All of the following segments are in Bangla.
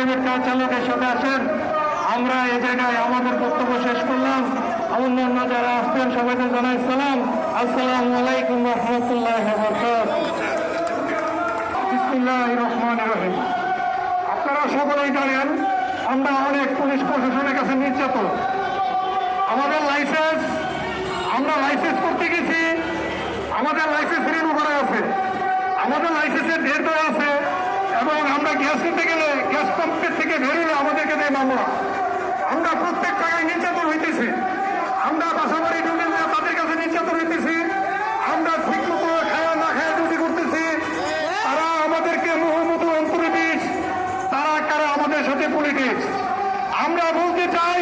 প্রাইভেট কার চালকের সাথে আছেন। আমরা এই জায়গায় আমাদের বক্তব্য শেষ করলাম। অন্যান্য যারা আসছেন সবাইকে জানাই সালাম। আসসালামু আলাইকুম রহমতুল্লাহ। বিসমিল্লাহির রহমানির রহিম। আপনারা সকলেই জানেন আমরা অনেক পুলিশ প্রশাসনের কাছে নির্যাতন। আমাদের লাইসেন্স, আমরা লাইসেন্স করতে গেছি, আমাদের লাইসেন্স রিনিউ করা আছে, আমাদের লাইসেন্সের ডেট দেওয়া আছে, এবং আমরা গ্যাস নিতে গেলে গ্যাস পাম্পের থেকে বেরোলে আমাদেরকে দেয় মামলা। আমরা প্রত্যেক জায়গায় নির্যাতন হইতেছি। আমরা বাসাবাড়ি ঢুকে তাদের কাছে নির্যাতন হইতেছি। আমরা ঠিক মতো খায়া না খায়া ডিউটি করতেছি। তারা আমাদেরকে মুহূর্তে অন্তরে বিষ, তারা কারা আমাদের সাথে পলিটিক্স। আমরা বলতে চাই,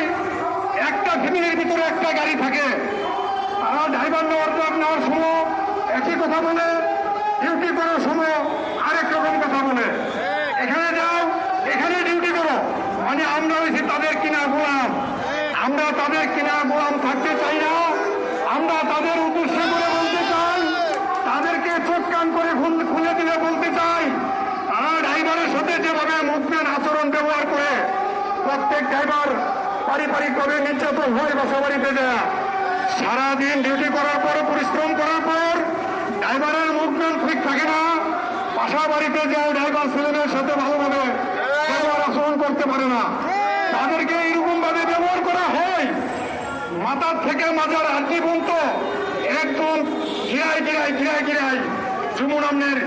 একটা ফ্যামিলির ভিতরে একটা গাড়ি থাকে, তারা ড্রাইভার নেওয়ার সময় একই কথা বলে, ডিউটি করার সময় আরেক রকম কথা বলে। এখানে যাও, এখানে ডিউটি করো, মানে আমরা হয়েছি তাদের কিনা গোলাম। আমরা তাদের কিনা গোলাম থাকতে চাই না। আমরা তাদের উদ্দেশ্য করে বলতে চাই, তাদেরকে চোখ কান করে খুলে দিলে বলতে চাই, তারা ড্রাইভারের সাথে যেভাবে মুভমেন্ট আচরণ ব্যবহার করে, প্রত্যেক ড্রাইভার পারিবারিকভাবে নির্যাতন হয় বাসা বাড়িতে যায়। সারাদিন ডিউটি করার পর, পরিশ্রম করার পর ড্রাইভারের মুভমেন্ট ঠিক থাকে না। বাসা বাড়িতে যায় ড্রাইভার ছেলেদের সাথে ভালোভাবে ব্যবহার আচরণ করতে পারে না। তাদেরকে এইরকম ভাবে ব্যবহার করা হয়, মাথার থেকে মাজার হাড্ডি পর্যন্ত একদম গিরাই গিরাই গিরাই গিরাই যেমন আপনার